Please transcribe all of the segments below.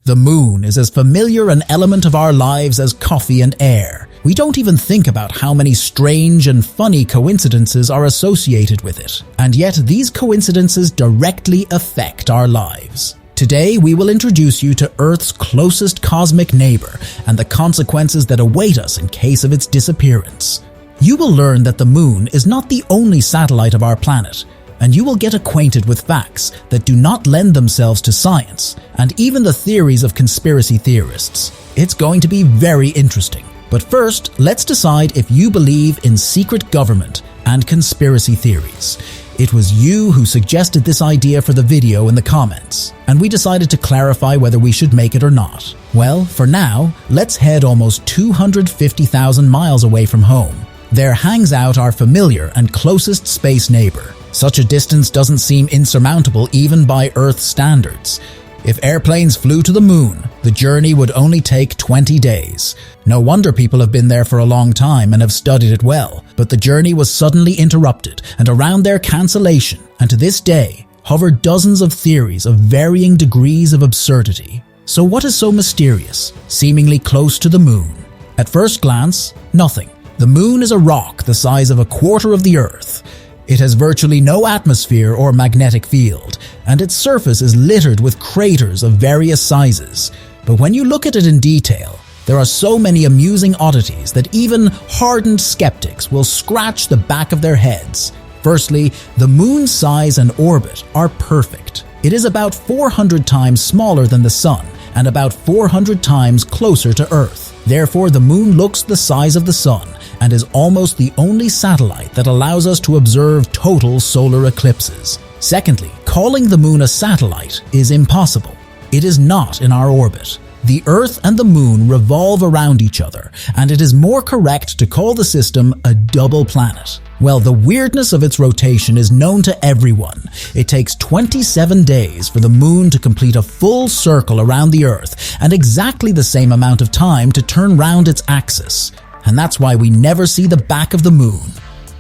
The moon is as familiar an element of our lives as coffee and air. We don't even think about how many strange and funny coincidences are associated with it. And yet these coincidences directly affect our lives. Today, we will introduce you to Earth's closest cosmic neighbor and the consequences that await us in case of its disappearance. You will learn that the moon is not the only satellite of our planet, and you will get acquainted with facts that do not lend themselves to science and even the theories of conspiracy theorists. It's going to be very interesting. But first, let's decide if you believe in secret government and conspiracy theories. It was you who suggested this idea for the video in the comments, and we decided to clarify whether we should make it or not. Well, for now, let's head almost 250,000 miles away from home. There hangs out our familiar and closest space neighbor. Such a distance doesn't seem insurmountable even by Earth standards. If airplanes flew to the moon, the journey would only take 20 days. No wonder people have been there for a long time and have studied it well, but the journey was suddenly interrupted, and around their cancellation, and to this day, hover dozens of theories of varying degrees of absurdity. So what is so mysterious, seemingly close to the moon? At first glance, nothing. The moon is a rock the size of a quarter of the Earth. It has virtually no atmosphere or magnetic field, and its surface is littered with craters of various sizes. But when you look at it in detail, there are so many amusing oddities that even hardened skeptics will scratch the back of their heads. Firstly, the moon's size and orbit are perfect. It is about 400 times smaller than the sun and about 400 times closer to Earth. Therefore, the moon looks the size of the sun and is almost the only satellite that allows us to observe total solar eclipses. Secondly, calling the moon a satellite is impossible. It is not in our orbit. The Earth and the moon revolve around each other, and it is more correct to call the system a double planet. Well, the weirdness of its rotation is known to everyone. It takes 27 days for the moon to complete a full circle around the Earth and exactly the same amount of time to turn round its axis. And that's why we never see the back of the moon.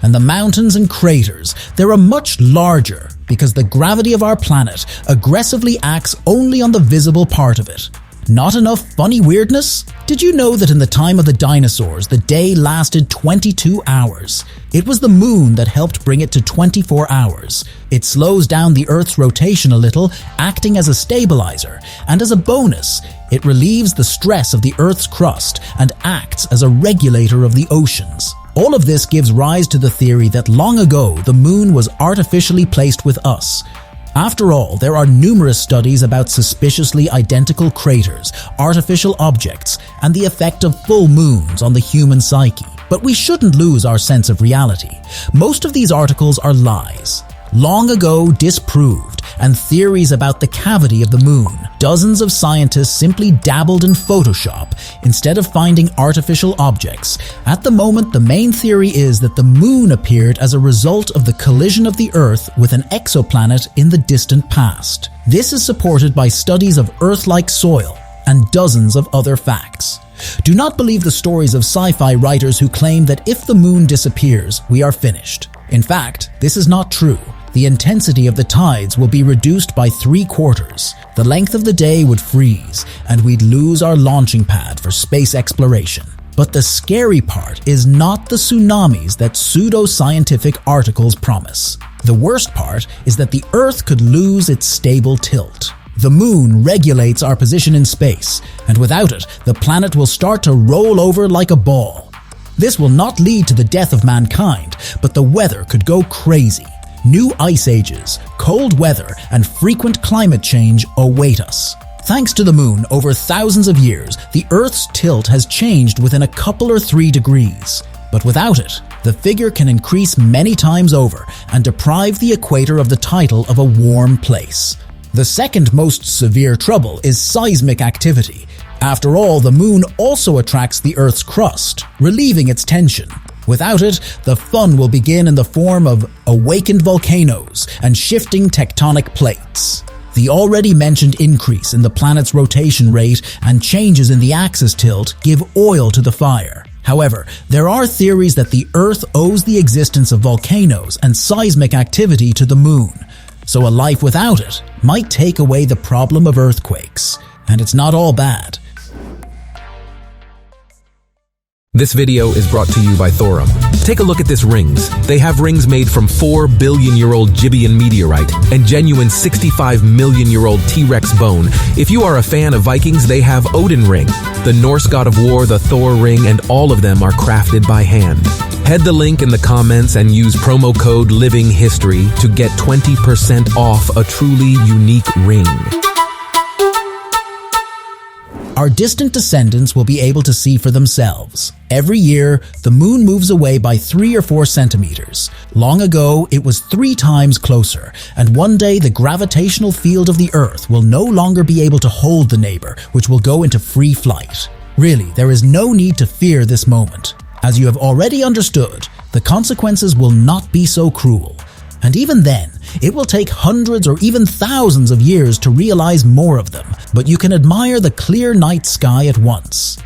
And the mountains and craters, they're much larger because the gravity of our planet aggressively acts only on the visible part of it. Not enough funny weirdness? Did you know that in the time of the dinosaurs, the day lasted 22 hours? It was the moon that helped bring it to 24 hours. It slows down the Earth's rotation a little, acting as a stabilizer, and as a bonus, it relieves the stress of the Earth's crust and acts as a regulator of the oceans. All of this gives rise to the theory that long ago the moon was artificially placed with us. After all, there are numerous studies about suspiciously identical craters, artificial objects, and the effect of full moons on the human psyche. But we shouldn't lose our sense of reality. Most of these articles are lies, long ago disproved, and theories about the cavity of the moon. Dozens of scientists simply dabbled in Photoshop instead of finding artificial objects. At the moment, the main theory is that the moon appeared as a result of the collision of the Earth with an exoplanet in the distant past. This is supported by studies of Earth-like soil and dozens of other facts. Do not believe the stories of sci-fi writers who claim that if the moon disappears, we are finished. In fact, this is not true. The intensity of the tides will be reduced by 3/4. The length of the day would freeze, and we'd lose our launching pad for space exploration. But the scary part is not the tsunamis that pseudo-scientific articles promise. The worst part is that the Earth could lose its stable tilt. The moon regulates our position in space, and without it, the planet will start to roll over like a ball. This will not lead to the death of mankind, but the weather could go crazy. New ice ages, cold weather, and frequent climate change await us. Thanks to the moon, over thousands of years, the Earth's tilt has changed within a couple or 3 degrees. But without it, the figure can increase many times over and deprive the equator of the title of a warm place. The second most severe trouble is seismic activity. After all, the moon also attracts the Earth's crust, relieving its tension. Without it, the fun will begin in the form of awakened volcanoes and shifting tectonic plates. The already mentioned increase in the planet's rotation rate and changes in the axis tilt give oil to the fire. However, there are theories that the Earth owes the existence of volcanoes and seismic activity to the moon, so a life without it might take away the problem of earthquakes. And it's not all bad. This video is brought to you by Thorum. Take a look at this rings. They have rings made from 4 billion-year-old Gibeon meteorite and genuine 65 million-year-old T-Rex bone. If you are a fan of Vikings, they have Odin ring, the Norse god of war, the Thor ring, and all of them are crafted by hand. Head the link in the comments and use promo code LIVINGHISTORY to get 20% off a truly unique ring. Our distant descendants will be able to see for themselves. Every year, the moon moves away by 3 or 4 centimeters. Long ago, it was 3 times closer, and one day the gravitational field of the Earth will no longer be able to hold the neighbor, which will go into free flight. Really, there is no need to fear this moment. As you have already understood, the consequences will not be so cruel. And even then, it will take hundreds or even thousands of years to realize more of them, but you can admire the clear night sky at once.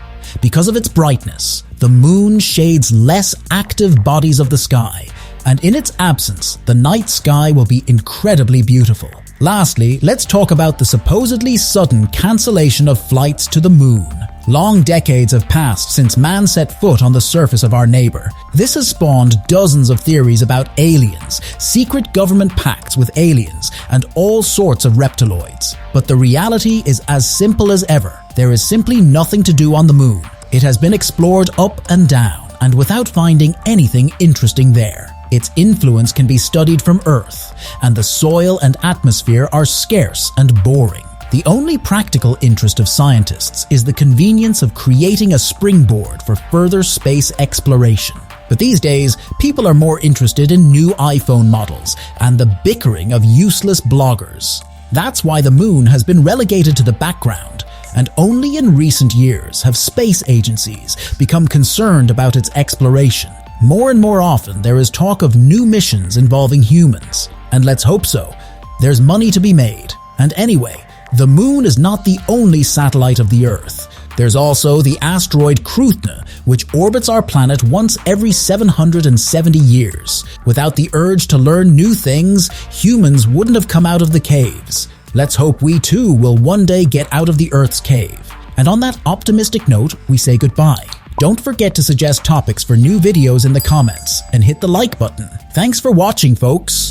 Because of its brightness, the moon shades less active bodies of the sky, and in its absence, the night sky will be incredibly beautiful. Lastly, let's talk about the supposedly sudden cancellation of flights to the moon. Long decades have passed since man set foot on the surface of our neighbor. This has spawned dozens of theories about aliens, secret government pacts with aliens, and all sorts of reptiloids. But the reality is as simple as ever. There is simply nothing to do on the moon. It has been explored up and down, and without finding anything interesting there. Its influence can be studied from Earth, and the soil and atmosphere are scarce and boring. The only practical interest of scientists is the convenience of creating a springboard for further space exploration. But these days, people are more interested in new iPhone models and the bickering of useless bloggers. That's why the moon has been relegated to the background, and only in recent years have space agencies become concerned about its exploration. More and more often, there is talk of new missions involving humans, and let's hope so. There's money to be made. And anyway, the moon is not the only satellite of the Earth. There's also the asteroid Krutna, which orbits our planet once every 770 years. Without the urge to learn new things, humans wouldn't have come out of the caves. Let's hope we too will one day get out of the Earth's cave. And on that optimistic note, we say goodbye. Don't forget to suggest topics for new videos in the comments and hit the like button. Thanks for watching, folks.